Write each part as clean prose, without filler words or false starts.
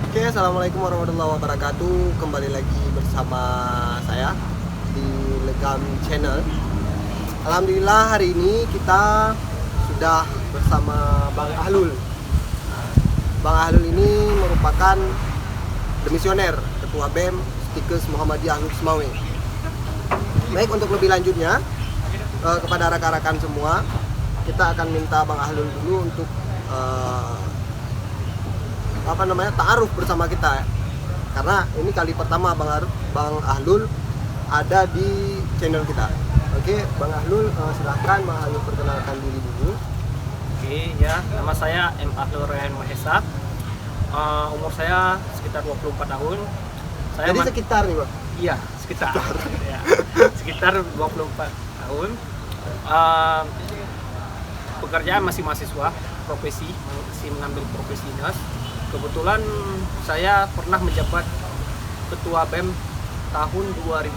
Oke, assalamualaikum warahmatullahi wabarakatuh. Kembali lagi bersama saya di Legam Channel. Alhamdulillah hari ini kita sudah bersama Bang Ahlul. Bang Ahlul ini merupakan demisioner Ketua BEM Stikes Muhammadiyah Ahlul Semawe. Baik, untuk lebih lanjutnya kepada rekan-rekan semua, kita akan minta Bang Ahlul dulu untuk ta'aruf bersama kita ya. Karena ini kali pertama Bang Ahlul ada di channel kita. Oke, Bang Ahlul, silahkan Bang Ahlul perkenalkan diri dulu. Oke, ya, nama saya M. Ahlul Rehan Mahesa. Umur saya sekitar 24 tahun. Jadi sekitar nih, Bang? Iya, sekitar. Ya, sekitar 24 tahun. Pekerjaan masih mahasiswa, masih mengambil profesi dinas. Kebetulan saya pernah menjabat Ketua BEM tahun 2018.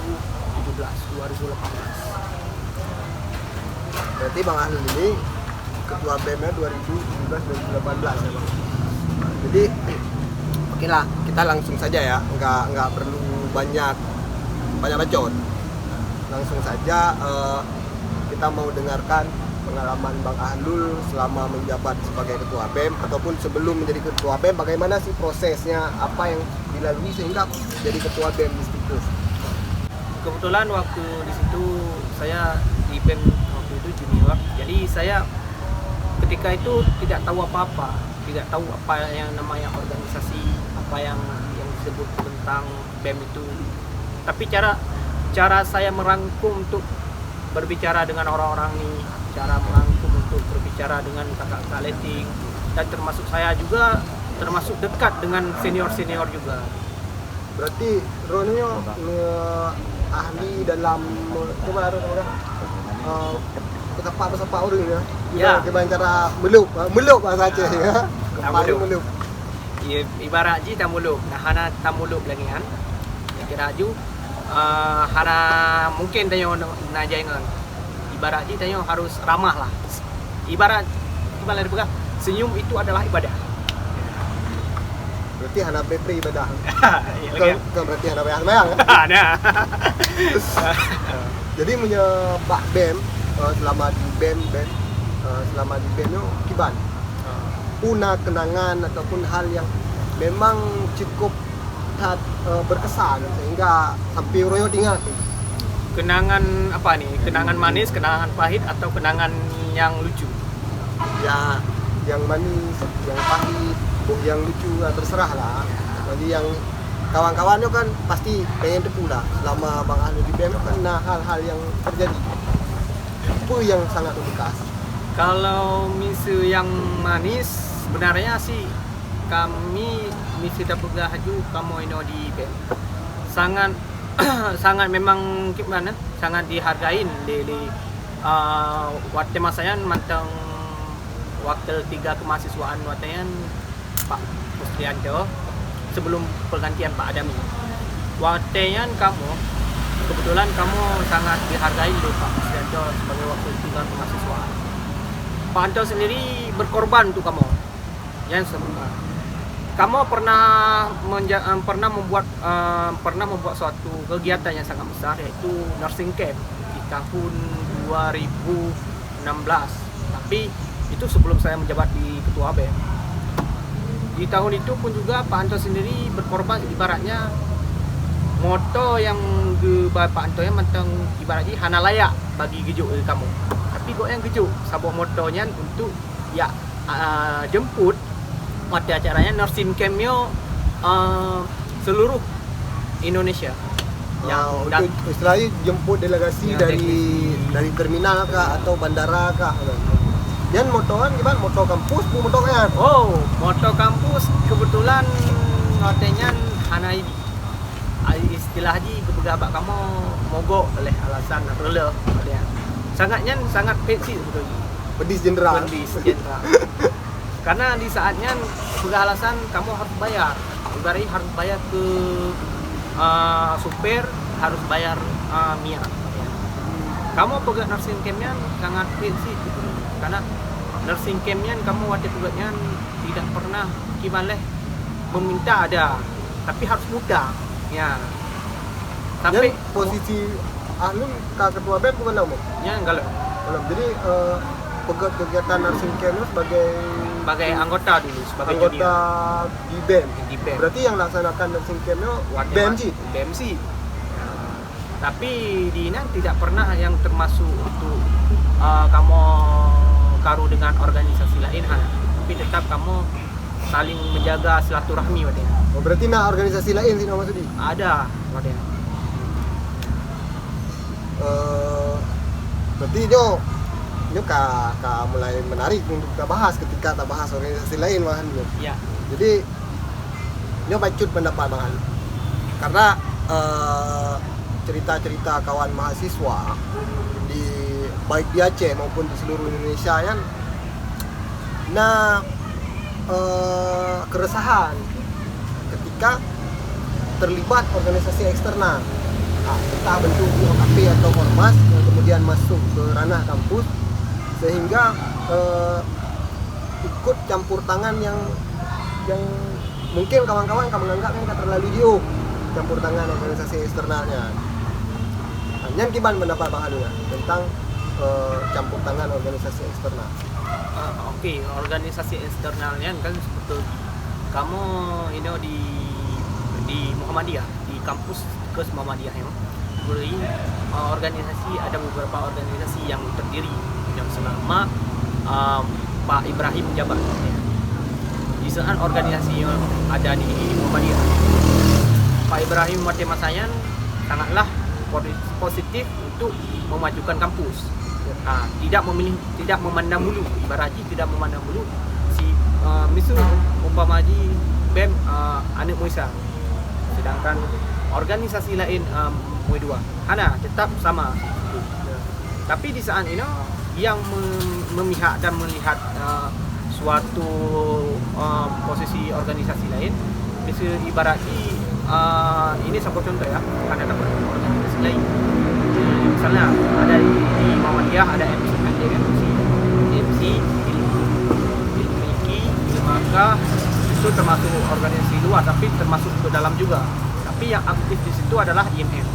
Berarti Bang Ahlul ini Ketua BEM-nya 2017-2018 ya, Bang? Jadi oke lah, kita langsung saja ya, nggak perlu banyak bacot. Langsung saja kita mau dengarkan pengalaman Bang Ahlul selama menjabat sebagai Ketua BEM ataupun sebelum menjadi Ketua BEM, bagaimana sih prosesnya, apa yang dilalui sehingga jadi Ketua BEM di Stikes. Kebetulan waktu di situ saya di BEM waktu itu junior, jadi saya ketika itu tidak tahu apa-apa, tidak tahu apa yang namanya organisasi, apa yang disebut tentang BEM itu. Tapi cara saya merangkum untuk berbicara dengan orang-orang ini, cara merangkum untuk berbicara dengan kakak-kakak letting, dan termasuk saya juga termasuk dekat dengan senior-senior juga. Berarti Ronio ahli dalam kepa orang ya. Ya. Gimana cara melup bahasa Aceh ya. Melup. Ibarat ji tamulup, nah hana tamulup lagi kan. Kira ju hana mungkin tanyo najaingan. Ibarat ji tanyo harus ramah lah. Ibarat gimana dipegang? Senyum itu adalah ibadah. Berarti hana pre ibadah. Iya, Bukan berarti hana bayang-bayang ya. Nah. Jadi menyebak BEM selama di BEM itu kiban. Puna kenangan ataupun hal yang memang cukup berkesan sehingga sampai royo ingat. Kenangan apa nih? Kenangan manis, kenangan pahit, atau kenangan yang lucu? Ya, yang manis, yang pahit, yang lucu, terserah lah. Jadi yang kawan-kawannya kan pasti pengen tepu lah. Selama Bang Ahlul di BEM kan hal-hal yang terjadi. Itu yang sangat membekas. Kalau misi yang manis, sebenarnya sih kami misi Dapurga Haju kamu ini di BEM sangat sangat memang gimana, sangat dihargain di waktu masanya manteng wakil 3 kemahasiswaan waktunya Pak Mustianto sebelum pergantian Pak Adami. Waktunya kebetulan kamu sangat dihargai oleh Pak Mustianto sebagai wakil 3 kemahasiswaan. Pak Anto sendiri berkorban untuk kamu. Yang sebenarnya kamu pernah membuat suatu kegiatan yang sangat besar, yaitu nursing camp di tahun 2016. Tapi itu sebelum saya menjabat di Ketua BEM. Di tahun itu pun juga Pak Anto sendiri berkorban, ibaratnya moto yang Pak Anto yang mentang ibaratnya hana layak bagi gejuk kamu. Tapi kok yang gejuk sabuk motonya untuk ya jemput pada acaranya nursing campnya seluruh Indonesia. Untuk istilahnya jemput delegasi dari terminal kah atau bandara kah? Dan motoan gimana? Moto kampus, motonya? Oh, moto kampus kebetulan notenya hana ini. Istilah haji kebegabat kamu mogok oleh alasan rela dia. Sangat pensi betul. Pedis jenderal. Karena di saatnya beralasan kamu harus bayar. Ibaratnya harus bayar ke supir, harus bayar Mia. Kamu pegang nursing campnya sangat pensi gitu. Karena nursing campnya kamu waktu tugasnya tidak pernah gimana meminta ada, tapi harus mudah. Ya. Tapi Yang posisi Ahlun ketua BEM bukan kamu? ya kalau Belum. Jadi kegiatan nursing camp itu sebagai anggota dulu, sebagai anggota di BEM. di BEM. Berarti yang laksanakan nursing camp itu BMG. BMC. Tapi di Inan tidak pernah yang termasuk untuk kamu karu dengan organisasi lain, tapi tetap kamu saling menjaga silaturahmi wadena. Oh, berarti organisasi lain sih maksudnya? Ada wadena. Berarti nyo mulai menarik untuk kita bahas ketika kita bahas organisasi lain malahan. Ya. Jadi nyo bacut pendapat Bang Ali. Karena cerita-cerita kawan mahasiswa di baik di Aceh maupun di seluruh Indonesia kan keresahan ketika terlibat organisasi eksternal, entah bentuk OKP atau ormas yang kemudian masuk ke ranah kampus sehingga ikut campur tangan yang mungkin kawan-kawan menganggapnya terlalu jauh campur tangan organisasi eksternalnya. Yang gimana pendapat Bang Halu tentang campur tangan organisasi eksternal? Oke, organisasi eksternalnya kan seperti kamu di Muhammadiyah, di kampus ke Muhammadiyah ya. Jadi organisasi ada beberapa organisasi yang terdiri yang selama Pak Ibrahim menjabat. Ya. Di saat organisasi yang ada di Muhammadiyah, Pak Ibrahim Matemasayan sangatlah positif untuk memajukan kampus. Tidak memandang bulu, ibaratnya tidak memandang bulu si misu umpamaji BEM anak Muisa, sedangkan organisasi lain Muidua tetap sama. Tapi di saat ini yang memihak dan melihat suatu posisi organisasi lain, ibaratnya ini sebuah contoh ya, ada organisasi lain. Misalnya ada di Muhammadiyah ada MC Ilmiki, Ilmaka, itu termasuk organisasi luar tapi termasuk ke dalam juga. Tapi yang aktif di situ adalah IMM,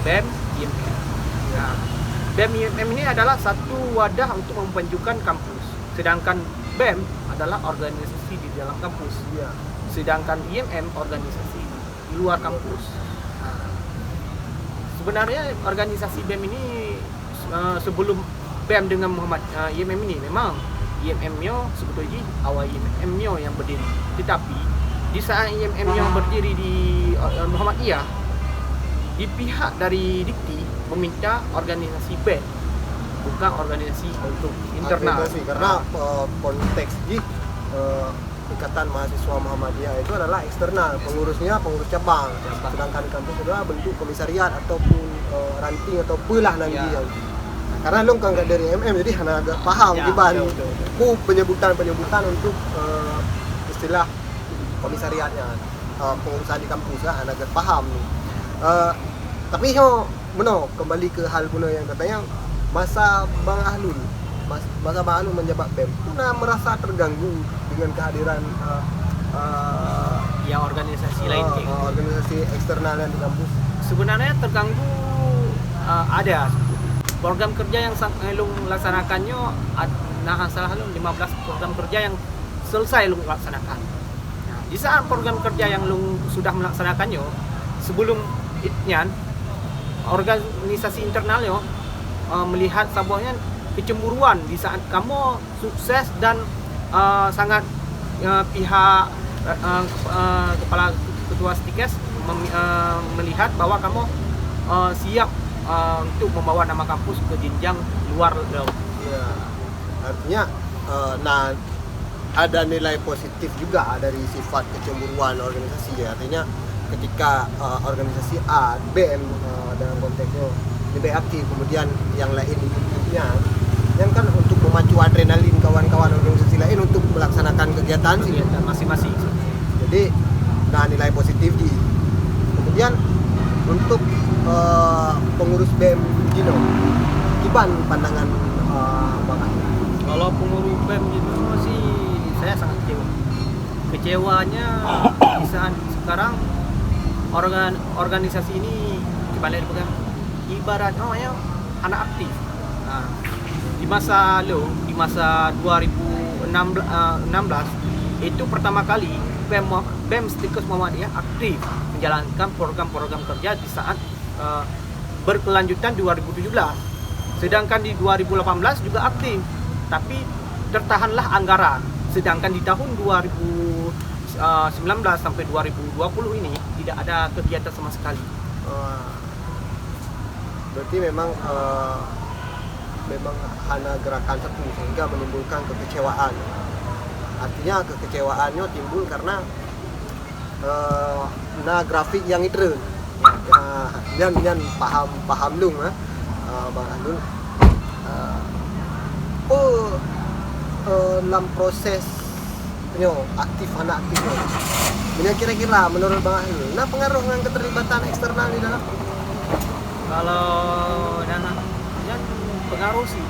BEM, IMM. Nah, BEM IMM ini adalah satu wadah untuk memajukan kampus. Sedangkan BEM adalah organisasi di dalam kampus. Iya. Sedangkan IMM organisasi di luar kampus. Sebenarnya organisasi BEM ini sebelum BEM dengan IMM ini memang IMM-nya sebetulnya awal IMM-nya yang berdiri. Tetapi di saat IMM-nya berdiri di Muhammadiyah, di pihak dari Dikti meminta organisasi BEM, bukan organisasi untuk internal. Karena konteks di Ikatan Mahasiswa Muhammadiyah itu adalah eksternal, pengurusnya pengurus cabang. Sedangkan kampus adalah bentuk komisariat ataupun ranting atau pelah nanti Ya. yang. Karena lu kan nggak dari MM jadi hanya agak paham Ya, gimana betul. penyebutan untuk istilah komisariatnya, pengurusan di kampus ya, agak paham nih. Tapi benar kembali ke hal puno yang katanya masa Bang Ahlun menjabat BEM pernah merasa terganggu dengan kehadiran yang organisasi lain kayak gitu. organisasi eksternal yang di kampus. Sebenarnya terganggu ada program kerja yang lu laksanakannya salah lu 15 program kerja yang selesai lu laksanakan. Nah, di saat program kerja yang lu sudah melaksanakannya sebelum itnya organisasi internalnya melihat sebuahnya kecemburuan di saat kamu sukses dan sangat pihak kepala ketua Stikes melihat bahwa kamu siap untuk membawa nama kampus ke jenjang luar. Ya, artinya ada nilai positif juga dari sifat kecemburuan organisasi ya. Artinya ketika organisasi A, BM dalam konteksnya lebih aktif, kemudian yang lain ikutnya, yang kan untuk memacu adrenalin kawan-kawan organisasi lain untuk melaksanakan kegiatan sih Masing-masing. jadi nilai positif di kemudian untuk pengurus BEM Gino gimana pandangan Bang Ali? Kalau pengurus BEM gitu sih saya sangat kecewa kecewanya di saat sekarang organisasi ini kembali dipegang ibarat namanya anak aktif. Nah, di masa 2016 itu pertama kali BEM Stikers Muhammadiyah aktif menjalankan program-program kerja di saat berkelanjutan 2017. Sedangkan di 2018 juga aktif, tapi tertahanlah anggaran. Sedangkan di tahun 2019 sampai 2020 ini tidak ada kegiatan sama sekali. Berarti memang hanya gerakan satu sehingga menimbulkan kekecewaan. Artinya kekecewaannya timbul karena grafik yang itu. Yan paham lung Bang Anul. Dalam proses aktif anak aktif. Ini kira-kira menurut Bang Anul, nah pengaruh dengan keterlibatan eksternal di dalam? Kalau dalam pengaruh sih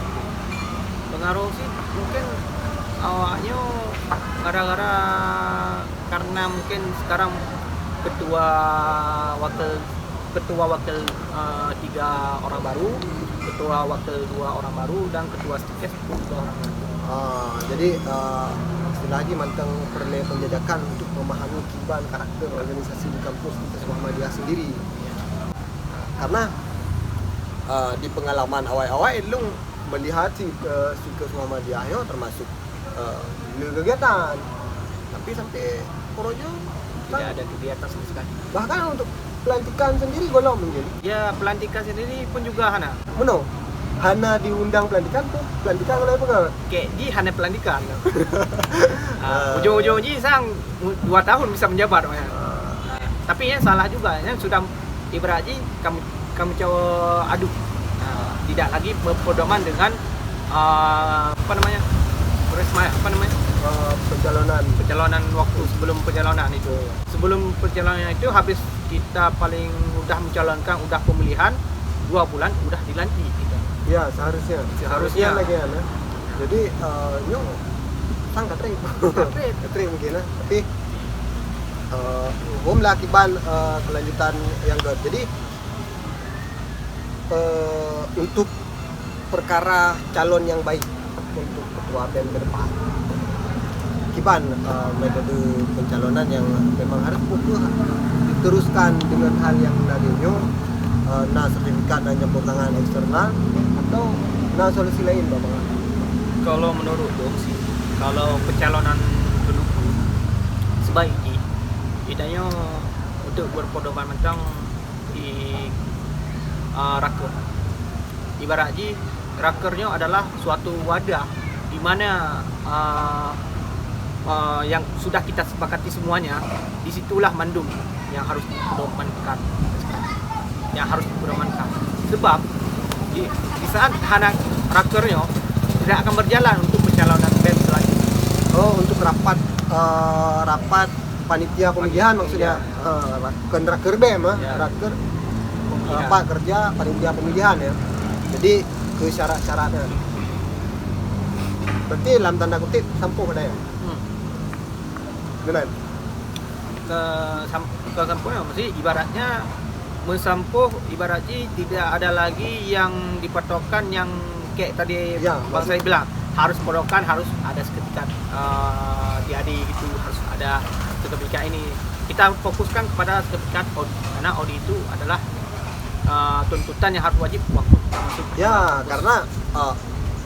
mungkin awalnya gara-gara karena mungkin sekarang ketua wakil 3 orang baru, ketua wakil 2 orang baru, dan ketua stikes 2 orang baru. Jadi lagi manteng perlu penjajakan untuk memahami kiban karakter organisasi di kampus Stikers Muhammadiyah sendiri. Karena di pengalaman awal-awal lu melihat Stikers Muhammadiyah termasuk kegiatan, tapi sampai porojo tidak ada kegiatan sama sekali. Bahkan untuk pelantikan sendiri golong mungkin. Ya, pelantikan sendiri pun juga Hana diundang pelantikan oleh apa? Kayak di hanya pelantikan. Ujung-ujungnya sang 2 tahun bisa menjabat. Tapi yang salah juga, yang sudah ibaratnya kamu coba aduk. Tidak lagi berpedoman dengan pencalonan waktu sebelum pencalonan itu. Sebelum pencalonan itu habis kita paling udah mencalonkan, udah pemilihan 2 bulan udah dilantik kita. Ya, seharusnya lagi ya. Jadi sang katrik mungkin tapi lah kiban kelanjutan yang god. Jadi untuk perkara calon yang baik untuk ketua BEM ke depan, kiban metode pencalonan yang memang harus fokus diteruskan dengan hal yang nadinyo, sertifikat dan campur tangan eksternal atau solusi lain Bapak? Kalau menurut Dong sih, kalau pencalonan pendukung sebaiknya idenya untuk berpedoman tentang di raker. Ibaratnya rakernya adalah suatu wadah di mana yang sudah kita sepakati semuanya, disitulah mandum yang harus dipedomankan. Sebab di saat anak rakernya tidak akan berjalan untuk pencalonan BEM selanjutnya. Untuk rapat panitia pemilihan maksudnya, bukan raker BEM raker rapat kerja panitia pemilihan ya. Jadi ke syarat-syaratnya. Berarti dalam tanda kutip sampuh ada ya? Benar. Ke sampuhnya mesti ibaratnya mensampuh, ibaratnya tidak ada lagi yang dipatokkan yang kayak tadi ya, Bang saya bilang harus patokan, harus ada sertifikat diadi gitu, harus ada sertifikat ini. Kita fokuskan kepada sertifikat audit karena audit itu adalah tuntutan yang harus wajib waktu masuk. Ya, karena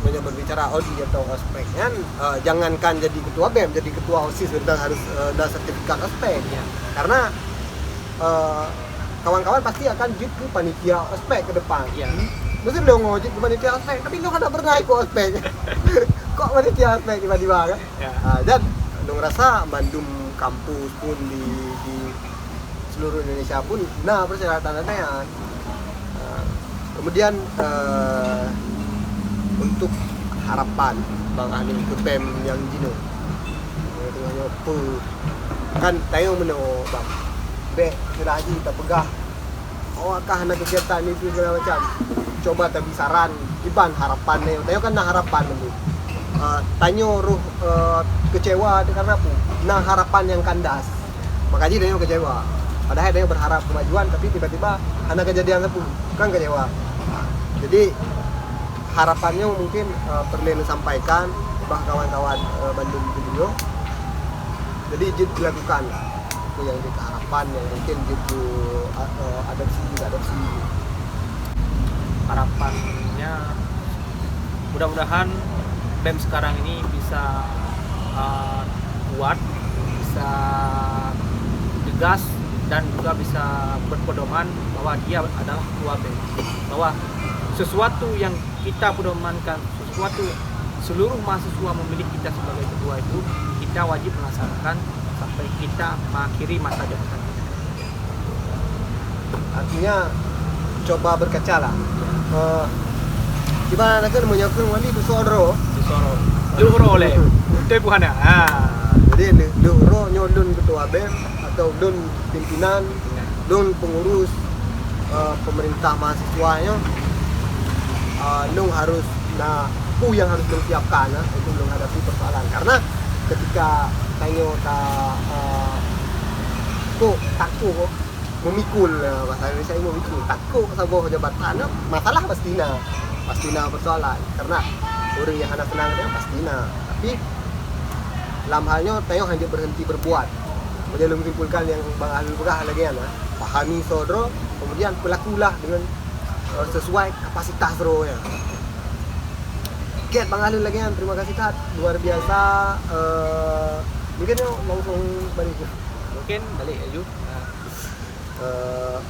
berbicara audit atau ospek kan, jangankan jadi ketua BEM, jadi ketua OSIS sudah harus ada sertifikat ospek. Ya. Karena kawan-kawan pasti akan jut ke panitia ospek ke depan. Ya. Mesti lo ngojek ke panitia ospek, tapi lo kan tak pernah ikut ospek. Kok panitia ospek tiba-tiba kan? Ya. Dan lo ngerasa Bandung kampus pun di seluruh Indonesia pun persyaratannya ya. Kemudian untuk harapan Bang Anil ke BEM yang jino tengahnya apa kan tayo meno Bang be sudah haji tak pegah awakah nak kegiatan itu segala macam coba tapi saran iban harapannya tayo kan harapan nanti Tanyo roh kecewa karena apa? Nah harapan yang kandas, makanya Tanyo kecewa. Padahal Tanyo berharap kemajuan, tapi tiba-tiba ada kejadian apa? Kan kecewa. Jadi harapannya mungkin perlu disampaikan bah kawan-kawan Bandung Video. Jadi jid dilakukan itu yang jadi harapan yang mungkin gitu adopsi. Harapannya mudah-mudahan BEM sekarang ini bisa kuat, bisa tegas, dan juga bisa berpedoman bahwa dia adalah ketua BEM, bahwa sesuatu yang kita pedomankan, seluruh mahasiswa memilih kita sebagai ketua itu, kita wajib melaksanakan sampai kita mengakhiri masa jabatan kita. Artinya coba berkaca lah. Gimana kan menyokong wali besoro. Luhur oleh itu bukan ya. Jadi luhur nyodun ketua BEM atau don pimpinan, don pengurus pemerintah mahasiswanya, dong harus yang harus disiapkan itu menghadapi persoalan. Karena ketika Tanyo takut memikul bahasa Indonesia ini memikul takut sebuah jabatan masalah pastina persoalan karena orang yang hendak senangnya pastina, tapi dalam halnya Tanyo hanya berhenti berbuat. Kemudian menyimpulkan yang Bang Ahlul Begah lagi pahami sodro, kemudian pelakulah dengan sesuai kapasitas ro ya. Oke, Bang Ahlul lagi terima kasih Tat, luar biasa. Mungkin langsung balik. Mungkin balik aja.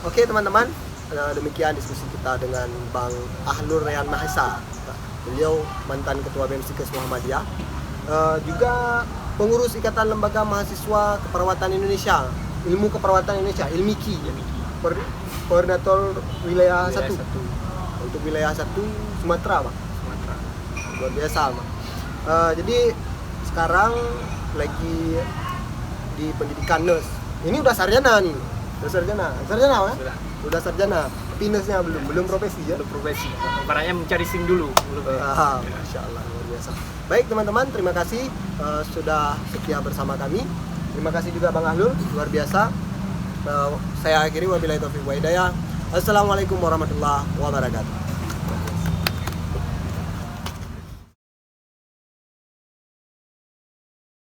Oke teman-teman, demikian diskusi kita dengan Bang Ahlul Rehan Mahesa. Beliau mantan Ketua BEM Sikes Muhammadiyah, juga pengurus Ikatan Lembaga Mahasiswa Keperawatan Indonesia, Ilmu Keperawatan Indonesia, ILMIKI, koordinator wilayah 1. Untuk wilayah 1 Sumatera, Pak. Luar biasa, Pak. Jadi sekarang lagi di pendidikan nurse. Ini udah sarjana nih. Sarjana Pak? Udah sarjana. Tapi nurse-nya belum profesi ya. Belum profesi. Barangnya mencari SIM dulu. Masya Allah, luar biasa. Baik teman-teman, terima kasih sudah setia bersama kami. Terima kasih juga Bang Ahlul, luar biasa. Saya akhiri wabillahi taufiq wa hidayah. Assalamualaikum warahmatullahi wabarakatuh.